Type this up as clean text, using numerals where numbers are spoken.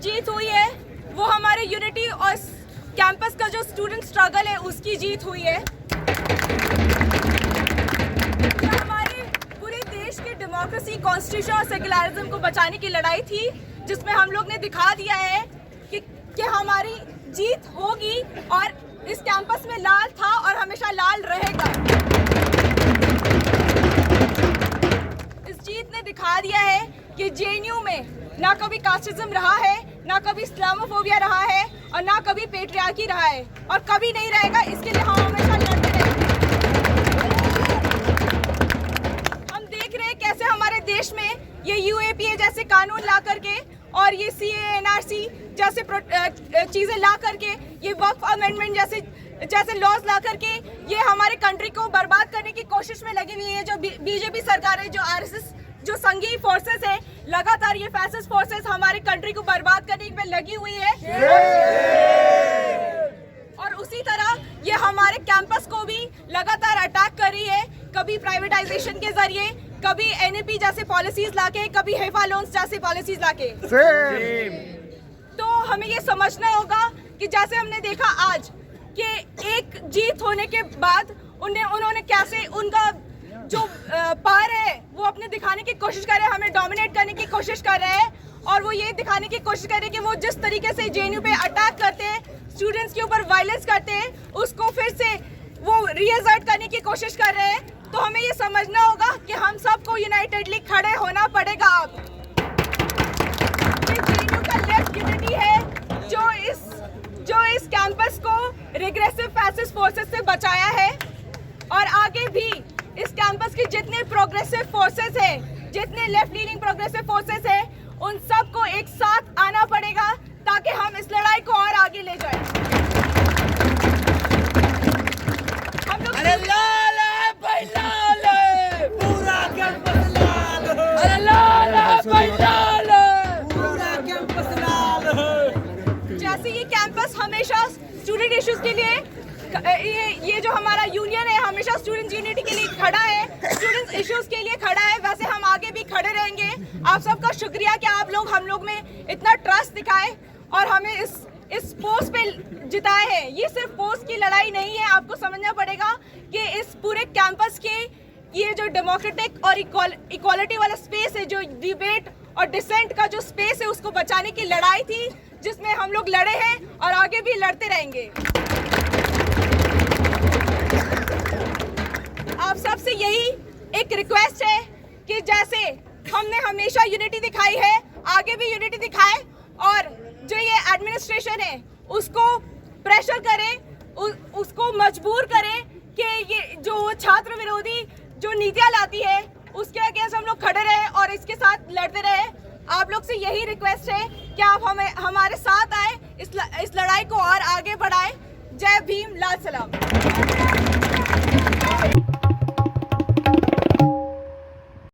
जीत हुई है वो हमारे यूनिटी और कैंपस का जो स्टूडेंट स्ट्रगल है उसकी जीत हुई है। हमारे पूरे देश के डेमोक्रेसी, कॉन्स्टिट्यूशन और सेक्युलरिज्म को बचाने की लड़ाई थी, जिसमें हम लोग ने दिखा दिया है कि हमारी जीत होगी और इस कैंपस में लाल था और हमेशा लाल रहेगा। इस जीत ने दिखा दिया है कि जेएनयू में ना कभी कास्टिज्म रहा है, ना कभी इस्लामोफोबिया रहा है और ना कभी पेट्रियार्की रहा है और कभी नहीं रहेगा। इसके लिए हम हमेशा लड़ते रहेंगे। हम देख रहे हैं कैसे हमारे देश में ये यूएपीए जैसे कानून ला करके और ये सीएए, एनआरसी जैसे चीजें ला करके, ये वक्फ अमेंडमेंट जैसे लॉज ला करके ये हमारे कंट्री को बर्बाद करने की कोशिश में लगी हुई है। जो बीजेपी सरकार है, जो आरएसएस, जो संघीय फोर्सेस है, लगातार ये फैसिस्ट फोर्सेस हमारे कंट्री को बर्बाद करने में लगी हुई है। और उसी तरह ये हमारे कैंपस को भी लगातार अटैक कर रही है, कभी प्राइवेटाइजेशन के जरिए, कभी एनईपी जैसे पॉलिसीज लाके, कभी हेफा लोन्स जैसे पॉलिसीज लाके। तो हमें ये समझना होगा कि जैसे हमने देखा आज कि एक जीत होने के बाद उन्होंने कैसे उनका जो पावर है वो अपने दिखाने की कोशिश कर रहे हैं, हमें डोमिनेट करने की कोशिश कर रहे हैं और वो ये दिखाने की कोशिश कर रहे हैं कि वो जिस तरीके से जेएनयू पे अटैक करते हैं, स्टूडेंट्स के ऊपर वायलेंस करते हैं, उसको फिर से वो रीअसर्ट करने की कोशिश कर रहे हैं। तो हमें ये समझना होगा कि हम सबको यूनाइटेडली खड़े होना पड़ेगा। अब जेएनयू का लेफ्ट यूनिटी है जो इस कैंपस को रिग्रेसिव फैसिस्ट फोर्सेस से बचाया है और आगे भी इस कैंपस की जितने प्रोग्रेसिव फोर्सेस हैं, जितने लेफ्ट लीनिंग प्रोग्रेसिव फोर्सेस हैं, उन सबको एक साथ आना पड़ेगा ताकि हम इस लड़ाई को और आगे ले जाएं। हम लोग लाल है भाई, लाल है पूरा कैंपस, लाल है। अरे लाल है भाई, लाल है पूरा कैंपस, लाल है। जैसे ये कैंपस हमेशा स्टूडेंट इश्यूज के लिए, ये जो हमारा यूनियन है हमेशा स्टूडेंट्स यूनिटी के लिए खड़ा है, स्टूडेंट्स इश्यूज के लिए खड़ा है, वैसे हम आगे भी खड़े रहेंगे। आप सबका शुक्रिया कि आप लोग हम लोग में इतना ट्रस्ट दिखाए और हमें इस पोस्ट पे जिताए हैं। ये सिर्फ पोस्ट की लड़ाई नहीं है, आपको समझना पड़ेगा कि इस पूरे कैंपस के ये जो डेमोक्रेटिक और इक्वालिटी वाला स्पेस है, जो डिबेट और डिसेंट का जो स्पेस है, उसको बचाने की लड़ाई थी, जिसमें हम लोग लड़े हैं और आगे भी लड़ते रहेंगे। आप सबसे यही एक रिक्वेस्ट है कि जैसे हमने हमेशा यूनिटी दिखाई है, आगे भी यूनिटी दिखाए और जो ये एडमिनिस्ट्रेशन है उसको प्रेशर करें, उसको मजबूर करें कि ये जो छात्र विरोधी जो नीतियां लाती है उसके अगेंस्ट हम लोग खड़े रहे और इसके साथ लड़ते रहे। आप लोग से यही रिक्वेस्ट है कि आप हमारे साथ आए, इस लड़ाई को और आगे बढ़ाएं। जय भीम, लाल सलाम।